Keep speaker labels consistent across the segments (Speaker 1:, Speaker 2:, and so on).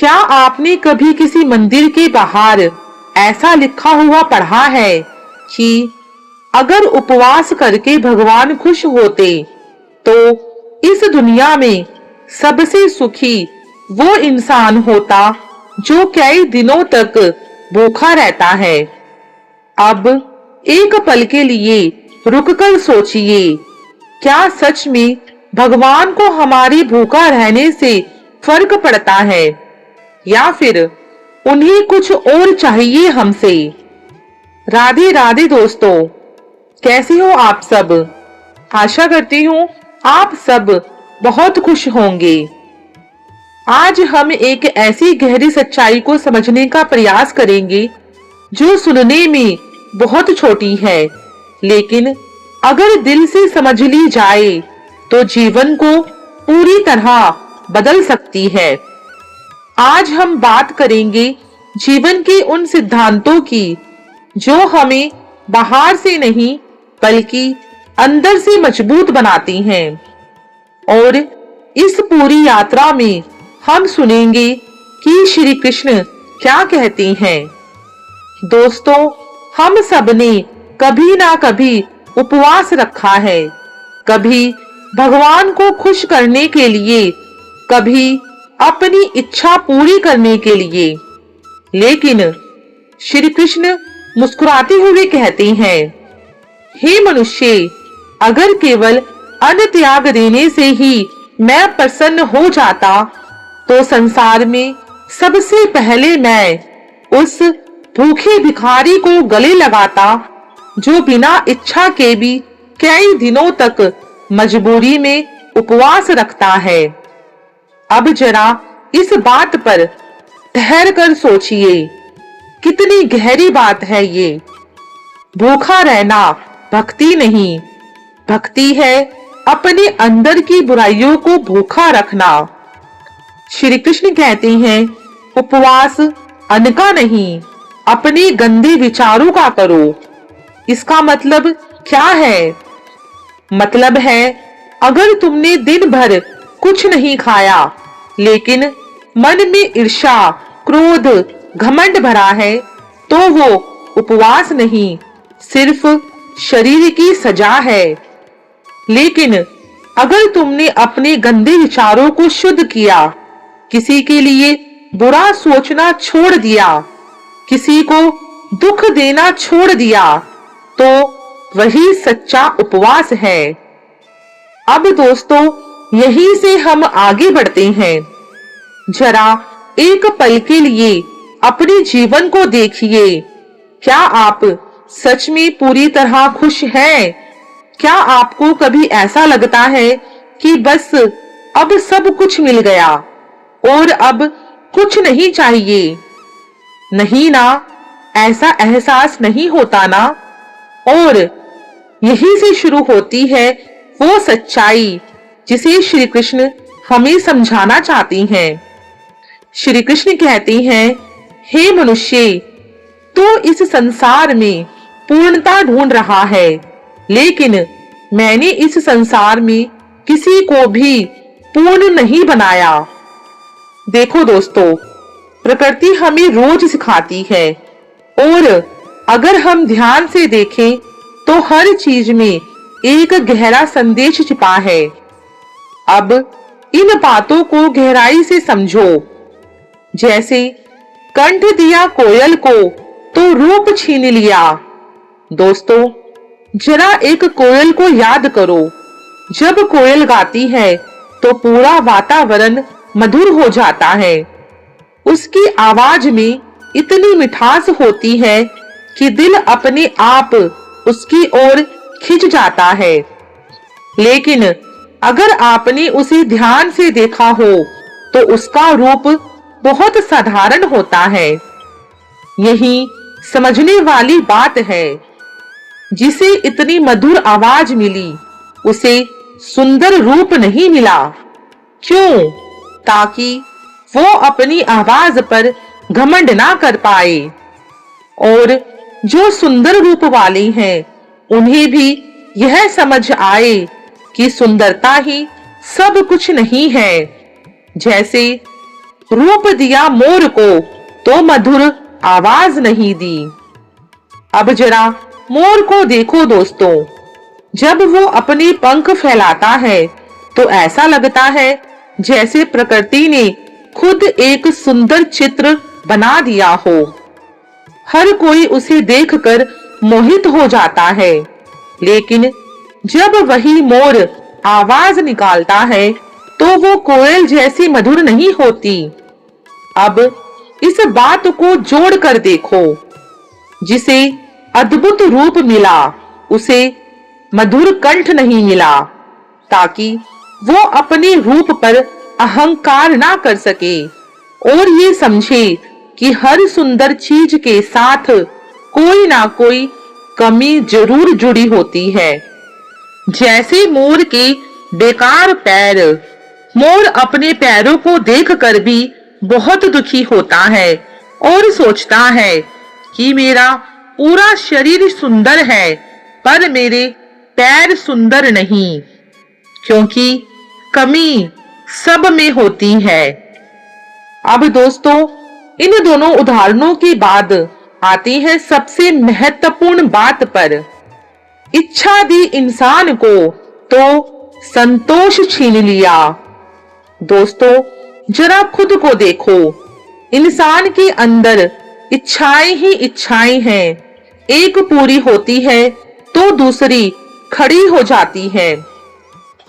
Speaker 1: क्या आपने कभी किसी मंदिर के बाहर ऐसा लिखा हुआ पढ़ा है कि अगर उपवास करके भगवान खुश होते तो इस दुनिया में सबसे सुखी वो इंसान होता जो कई दिनों तक भूखा रहता है। अब एक पल के लिए रुककर सोचिए, क्या सच में भगवान को हमारी भूखा रहने से फर्क पड़ता है या फिर उन्हें कुछ और चाहिए हमसे। राधे राधे दोस्तों, कैसे हो आप सब। आशा करती हूँ आप सब बहुत खुश होंगे। आज हम एक ऐसी गहरी सच्चाई को समझने का प्रयास करेंगे जो सुनने में बहुत छोटी है, लेकिन अगर दिल से समझ ली जाए तो जीवन को पूरी तरह बदल सकती है। आज हम बात करेंगे जीवन के उन सिद्धांतों की जो हमें बाहर से नहीं बल्कि अंदर से मजबूत बनाती हैं। और इस पूरी यात्रा में हम सुनेंगे कि श्री कृष्ण क्या कहते हैं। दोस्तों, हम सबने कभी ना कभी उपवास रखा है, कभी भगवान को खुश करने के लिए, कभी अपनी इच्छा पूरी करने के लिए। लेकिन श्री कृष्ण मुस्कुराते हुए कहते हैं, हे मनुष्य, अगर केवल अन्न त्याग देने से ही मैं प्रसन्न हो जाता तो संसार में सबसे पहले मैं उस भूखे भिखारी को गले लगाता जो बिना इच्छा के भी कई दिनों तक मजबूरी में उपवास रखता है। अब जरा इस बात पर ठहर कर सोचिए, कितनी गहरी बात है ये। भूखा रहना भक्ति नहीं, भक्ति है अपने अंदर की बुराइयों को भूखा रखना। श्री कृष्ण कहते हैं, उपवास अन्न का नहीं, अपने गंदे विचारों का करो। इसका मतलब क्या है? मतलब है, अगर तुमने दिन भर कुछ नहीं खाया लेकिन मन में ईर्ष्या, क्रोध, घमंड भरा है तो वो उपवास नहीं, सिर्फ शरीर की सजा है। लेकिन अगर तुमने अपने गंदे विचारों को शुद्ध किया, किसी के लिए बुरा सोचना छोड़ दिया, किसी को दुख देना छोड़ दिया, तो वही सच्चा उपवास है। अब दोस्तों, यहीं से हम आगे बढ़ते हैं। जरा एक पल के लिए अपने जीवन को देखिए। क्या आप सच में पूरी तरह खुश हैं? क्या आपको कभी ऐसा लगता है कि बस अब सब कुछ मिल गया और अब कुछ नहीं चाहिए? नहीं ना, ऐसा एहसास नहीं होता ना। और यहीं से शुरू होती है वो सच्चाई जिसे श्री कृष्ण हमें समझाना चाहती हैं। श्री कृष्ण कहते हैं, हे मनुष्य, तू इस संसार में पूर्णता ढूंढ रहा है, लेकिन मैंने इस संसार में किसी को भी पूर्ण नहीं बनाया। देखो दोस्तों, प्रकृति हमें रोज सिखाती है और अगर हम ध्यान से देखें तो हर चीज में एक गहरा संदेश छिपा है। अब इन बातों को गहराई से समझो। जैसे कंठ दिया कोयल को तो रूप छीन लिया। दोस्तों, जरा एक कोयल को याद करो। जब कोयल गाती है तो पूरा वातावरण मधुर हो जाता है। उसकी आवाज में इतनी मिठास होती है कि दिल अपने आप उसकी ओर खिंच जाता है। लेकिन अगर आपने उसे ध्यान से देखा हो तो उसका रूप बहुत साधारण होता है। यही समझने वाली बात है। जिसे इतनी मधुर आवाज मिली, उसे सुंदर रूप नहीं मिला। क्यों? ताकि वो अपनी आवाज पर घमंड ना कर पाए। और जो सुंदर रूप वाले हैं, उन्हें भी यह समझ आए कि सुंदरता ही सब कुछ नहीं है। जैसे रूप दिया मोर को तो मधुर आवाज नहीं दी। अब जरा मोर को देखो दोस्तों, जब वो अपने पंख फैलाता है तो ऐसा लगता है जैसे प्रकृति ने खुद एक सुंदर चित्र बना दिया हो। हर कोई उसे देखकर मोहित हो जाता है। लेकिन जब वही मोर आवाज निकालता है तो वो कोयल जैसी मधुर नहीं होती। अब इस बात को जोड़कर देखो, जिसे अद्भुत रूप मिला उसे मधुर कंठ नहीं मिला, ताकि वो अपने रूप पर अहंकार ना कर सके और ये समझे कि हर सुंदर चीज के साथ कोई ना कोई कमी जरूर जुड़ी होती है। जैसे मोर के बेकार पैर, मोर अपने पैरों को देखकर भी बहुत दुखी होता है और सोचता है कि मेरा पूरा शरीर सुंदर है पर मेरे पैर सुंदर नहीं, क्योंकि कमी सब में होती है। अब दोस्तों, इन दोनों उदाहरणों के बाद आती है सबसे महत्वपूर्ण बात पर। इच्छा दी इंसान को तो संतोष छीन लिया। दोस्तों, जरा खुद को देखो, इंसान के अंदर इच्छाएं ही इच्छाएं हैं। एक पूरी होती है तो दूसरी खड़ी हो जाती है।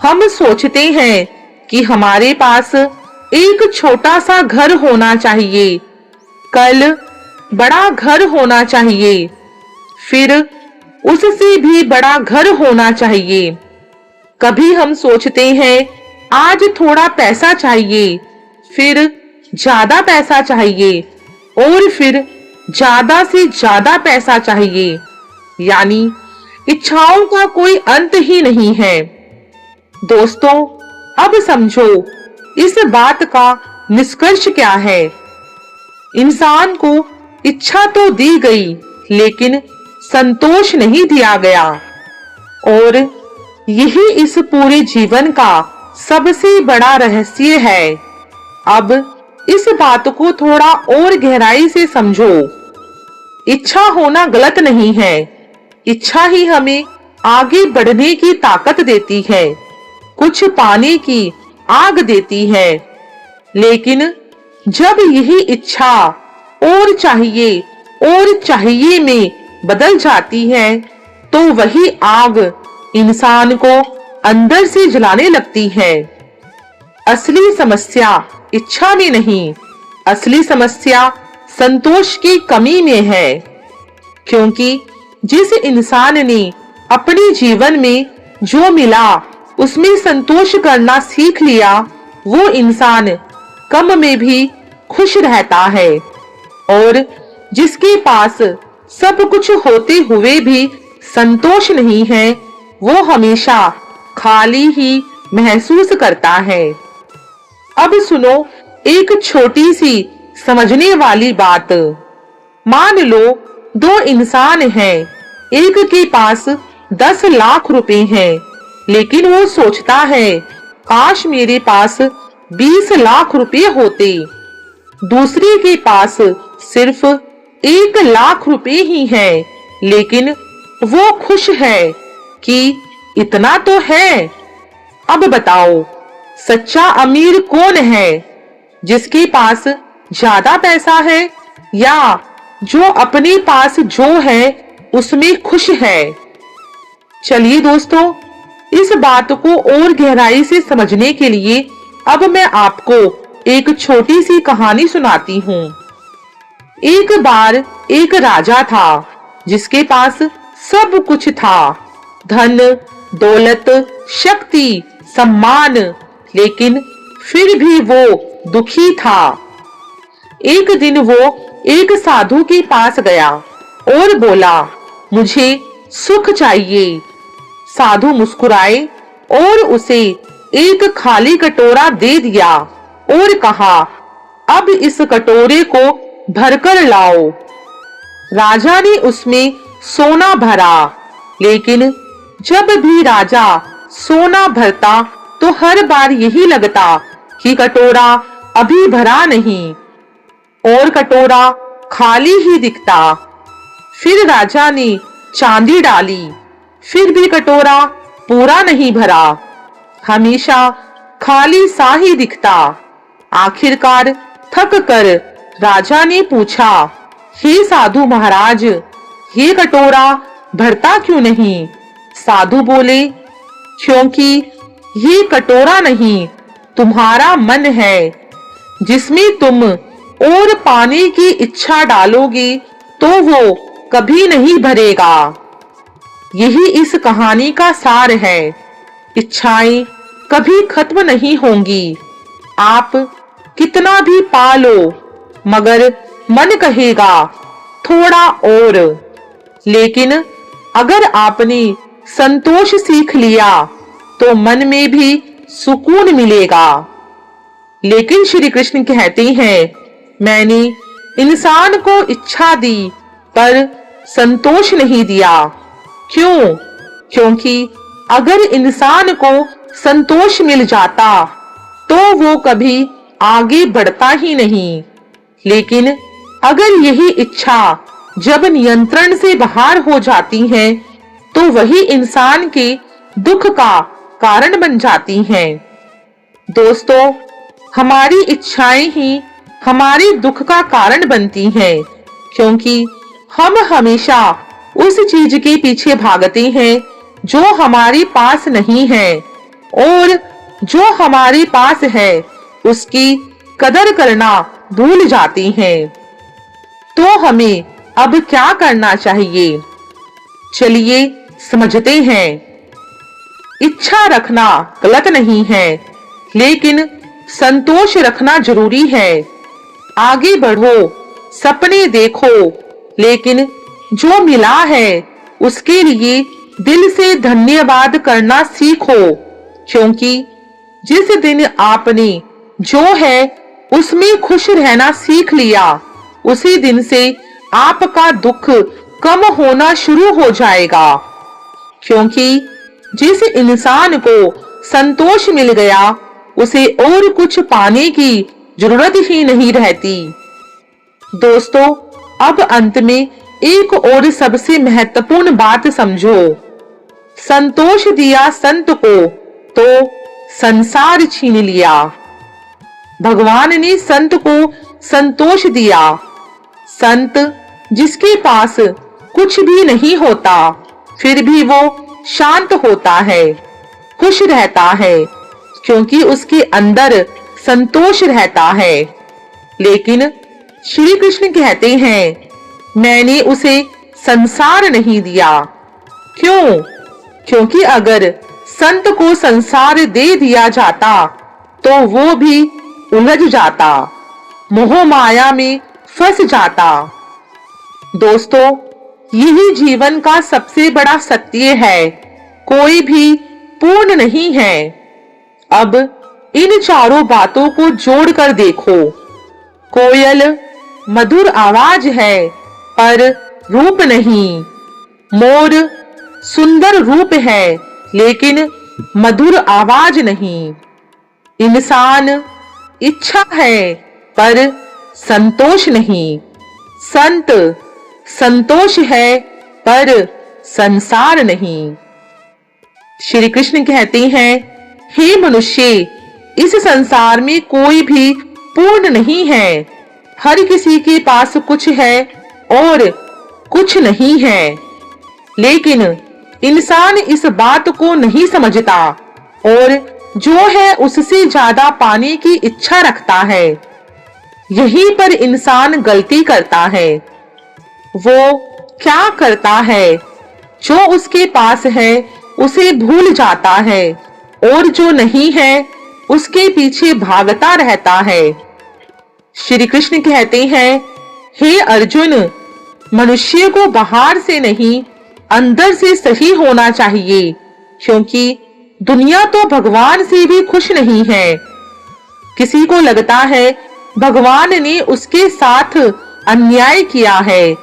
Speaker 1: हम सोचते हैं कि हमारे पास एक छोटा सा घर होना चाहिए, कल बड़ा घर होना चाहिए, फिर उससे भी बड़ा घर होना चाहिए। कभी हम सोचते हैं आज थोड़ा पैसा चाहिए, फिर ज्यादा पैसा चाहिए और फिर ज्यादा से ज्यादा पैसा चाहिए। यानी इच्छाओं का कोई अंत ही नहीं है। दोस्तों, अब समझो इस बात का निष्कर्ष क्या है। इंसान को इच्छा तो दी गई लेकिन संतोष नहीं दिया गया, और यही इस पूरे जीवन का सबसे बड़ा रहस्य है। अब इस बात को थोड़ा और गहराई से समझो। इच्छा होना गलत नहीं है, इच्छा ही हमें आगे बढ़ने की ताकत देती है, कुछ पाने की आग देती है। लेकिन जब यही इच्छा और चाहिए में बदल जाती है तो वही आग इंसान को अंदर से जलाने लगती है। असली समस्या इच्छा में नहीं, असली समस्या संतोष की कमी में है। क्योंकि जिस इंसान ने अपने जीवन में जो मिला उसमें संतोष करना सीख लिया, वो इंसान कम में भी खुश रहता है। और जिसके पास सब कुछ होते हुए भी संतोष नहीं है, वो हमेशा खाली ही महसूस करता है। अब सुनो एक छोटी सी समझने वाली बात। मान लो दो इंसान हैं, एक के पास 10 लाख रुपए हैं, लेकिन वो सोचता है काश मेरे पास 20 लाख रुपए होते। दूसरे के पास सिर्फ 1 लाख रुपए ही है, लेकिन वो खुश है कि इतना तो है। अब बताओ सच्चा अमीर कौन है, जिसके पास ज्यादा पैसा है या जो अपने पास जो है उसमें खुश है? चलिए दोस्तों, इस बात को और गहराई से समझने के लिए अब मैं आपको एक छोटी सी कहानी सुनाती हूँ। एक बार एक राजा था जिसके पास सब कुछ था, धन, दौलत, शक्ति, सम्मान, लेकिन फिर भी वो दुखी था। एक दिन वो एक साधु के पास गया और बोला, मुझे सुख चाहिए। साधु मुस्कुराए और उसे एक खाली कटोरा दे दिया और कहा, अब इस कटोरे को भरकर लाओ। राजा ने उसमें सोना भरा, लेकिन जब भी राजा सोना भरता तो हर बार यही लगता कि कटोरा अभी भरा नहीं और कटोरा खाली ही दिखता। फिर राजा ने चांदी डाली, फिर भी कटोरा पूरा नहीं भरा, हमेशा खाली सा ही दिखता। आखिरकार थक कर राजा ने पूछा, हे साधु महाराज, ये कटोरा भरता क्यों नहीं? साधु बोले, क्योंकि ये कटोरा नहीं, तुम्हारा मन है, जिसमें तुम और पाने की इच्छा डालोगे तो वो कभी नहीं भरेगा। यही इस कहानी का सार है। इच्छाएं कभी खत्म नहीं होंगी। आप कितना भी पालो, मगर मन कहेगा थोड़ा और। लेकिन अगर आपने संतोष सीख लिया तो मन में भी सुकून मिलेगा। लेकिन श्री कृष्ण कहते हैं, मैंने इंसान को इच्छा दी पर संतोष नहीं दिया। क्यों? क्योंकि अगर इंसान को संतोष मिल जाता तो वो कभी आगे बढ़ता ही नहीं। लेकिन अगर यही इच्छा जब नियंत्रण से बाहर हो जाती है तो वही इंसान के दुख का कारण बन जाती हैं। दोस्तों, हमारी इच्छाएं ही हमारे दुख का कारण बनती हैं, क्योंकि हम हमेशा उस चीज के पीछे भागते हैं जो हमारे पास नहीं है, और जो हमारे पास है उसकी कदर करना भूल जाते हैं। तो हमें अब क्या करना चाहिए? चलिए समझते हैं। इच्छा रखना गलत नहीं है, लेकिन संतोष रखना जरूरी है। आगे बढ़ो, सपने देखो, लेकिन जो मिला है उसके लिए दिल से धन्यवाद करना सीखो, क्योंकि जिस दिन आपने जो है उसमें खुश रहना सीख लिया, उसी दिन से आपका दुख कम होना शुरू हो जाएगा। क्योंकि जिस इंसान को संतोष मिल गया उसे और कुछ पाने की जरूरत ही नहीं रहती। दोस्तों, अब अंत में एक और सबसे महत्वपूर्ण बात समझो। संतोष दिया संत को तो संसार छीन लिया। भगवान ने संत को संतोष दिया। संत जिसके पास कुछ भी नहीं होता फिर भी वो शांत होता है, खुश रहता है, क्योंकि उसके अंदर संतोष रहता है। लेकिन श्री कृष्ण कहते हैं, मैंने उसे संसार नहीं दिया। क्यों? क्योंकि अगर संत को संसार दे दिया जाता तो वो भी उलझ जाता, मोह माया में फंस जाता। दोस्तों, यही जीवन का सबसे बड़ा सत्य है। कोई भी पूर्ण नहीं है। अब इन चारों बातों को जोड़कर देखो। कोयल मधुर आवाज है पर रूप नहीं। मोर सुंदर रूप है लेकिन मधुर आवाज नहीं। इंसान इच्छा है पर संतोष नहीं। संत संतोष है पर संसार नहीं। श्री कृष्ण कहते हैं, हे मनुष्य, इस संसार में कोई भी पूर्ण नहीं है। हर किसी के पास कुछ है और कुछ नहीं है। लेकिन इंसान इस बात को नहीं समझता और जो है उससे ज्यादा पाने की इच्छा रखता है। यहीं पर इंसान गलती करता है। वो क्या करता है? जो उसके पास है उसे भूल जाता है और जो नहीं है उसके पीछे भागता रहता है। श्री कृष्ण कहते हैं, हे अर्जुन, मनुष्य को बाहर से नहीं अंदर से सही होना चाहिए, क्योंकि दुनिया तो भगवान से भी खुश नहीं है। किसी को लगता है भगवान ने उसके साथ अन्याय किया है,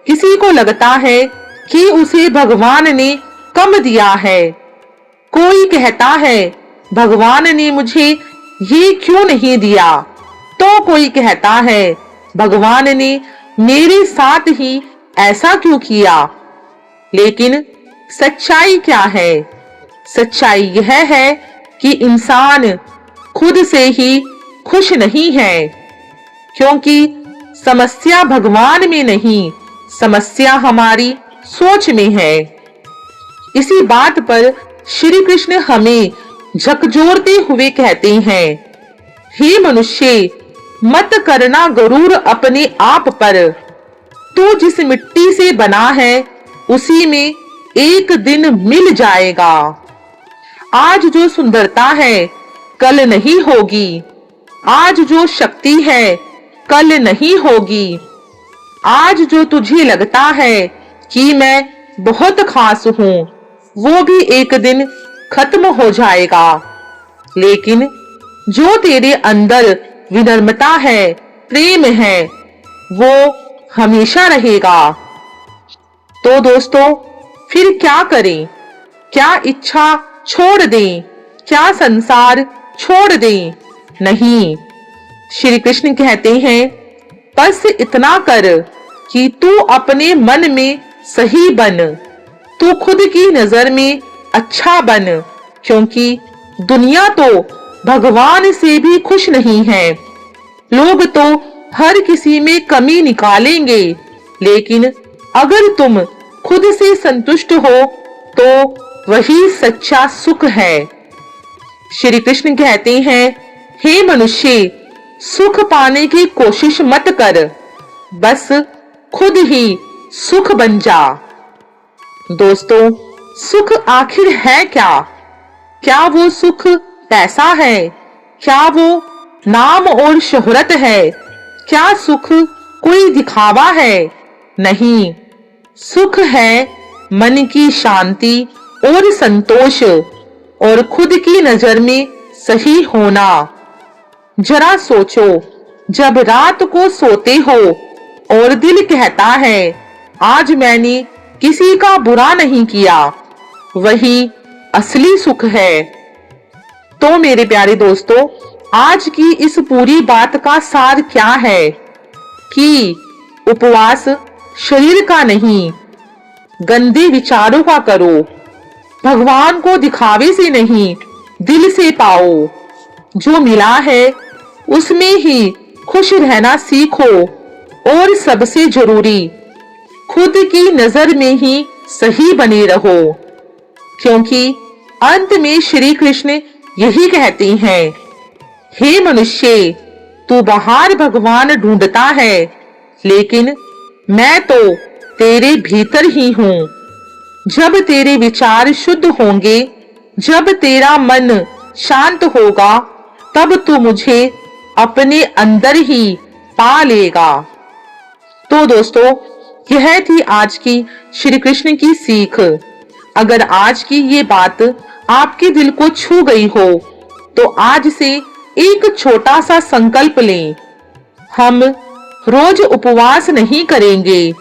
Speaker 1: किसी को लगता है कि उसे भगवान ने कम दिया है। कोई कहता है भगवान ने मुझे ये क्यों नहीं दिया, तो कोई कहता है भगवान ने मेरे साथ ही ऐसा क्यों किया। लेकिन सच्चाई क्या है? सच्चाई यह है कि इंसान खुद से ही खुश नहीं है, क्योंकि समस्या भगवान में नहीं, समस्या हमारी सोच में है। इसी बात पर श्री कृष्ण हमें झकझोरते हुए कहते हैं, हे मनुष्य, मत करना गरूर अपने आप पर। तू जिस मिट्टी से बना है उसी में एक दिन मिल जाएगा। आज जो सुंदरता है कल नहीं होगी, आज जो शक्ति है कल नहीं होगी, आज जो तुझे लगता है कि मैं बहुत खास हूं वो भी एक दिन खत्म हो जाएगा। लेकिन जो तेरे अंदर विनम्रता है, प्रेम है, वो हमेशा रहेगा। तो दोस्तों, फिर क्या करें? क्या इच्छा छोड़ दें? क्या संसार छोड़ दें? नहीं, श्री कृष्ण कहते हैं, बस इतना कर कि तू अपने मन में सही बन, तू खुद की नजर में अच्छा बन, क्योंकि दुनिया तो भगवान से भी खुश नहीं है। लोग तो हर किसी में कमी निकालेंगे, लेकिन अगर तुम खुद से संतुष्ट हो तो वही सच्चा सुख है। श्री कृष्ण कहते हैं, हे मनुष्य, सुख पाने की कोशिश मत कर, बस खुद ही सुख बन जा। दोस्तों, सुख आखिर है क्या? क्या वो सुख पैसा है? क्या वो नाम और शोहरत है? क्या सुख कोई दिखावा है? नहीं, सुख है मन की शांति और संतोष और खुद की नजर में सही होना। जरा सोचो, जब रात को सोते हो और दिल कहता है आज मैंने किसी का बुरा नहीं किया, वही असली सुख है। तो मेरे प्यारे दोस्तों, आज की इस पूरी बात का सार क्या है कि उपवास शरीर का नहीं, गंदे विचारों का करो। भगवान को दिखावे से नहीं, दिल से पाओ। जो मिला है उसमें ही खुश रहना सीखो और सबसे जरूरी, खुद की नजर में ही सही बने रहो, क्योंकि अंत में श्री कृष्ण यही कहते हैं, हे मनुष्य, तू बाहर भगवान ढूंढता है, लेकिन मैं तो तेरे भीतर ही हूँ। जब तेरे विचार शुद्ध होंगे, जब तेरा मन शांत होगा, तब तू मुझे अपने अंदर ही पा लेगा। तो दोस्तों, यह थी आज की श्री कृष्ण की सीख। अगर आज की ये बात आपके दिल को छू गई हो, तो आज से एक छोटा सा संकल्प लें। हम रोज उपवास नहीं करेंगे,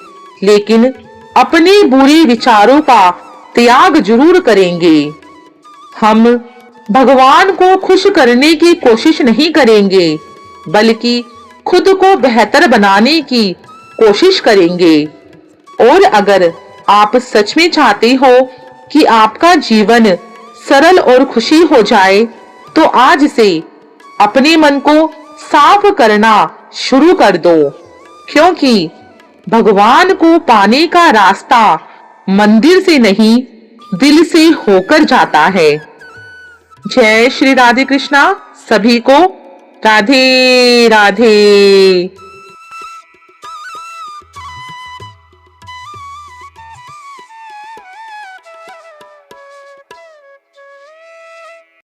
Speaker 1: लेकिन अपने बुरे विचारों का त्याग जरूर करेंगे। हम भगवान को खुश करने की कोशिश नहीं करेंगे, बल्कि खुद को बेहतर बनाने की कोशिश करेंगे। और अगर आप सच में चाहते हो कि आपका जीवन सरल और खुशी हो जाए, तो आज से अपने मन को साफ करना शुरू कर दो, क्योंकि भगवान को पाने का रास्ता मंदिर से नहीं, दिल से होकर जाता है। जय श्री राधे कृष्णा। सभी को राधे राधे।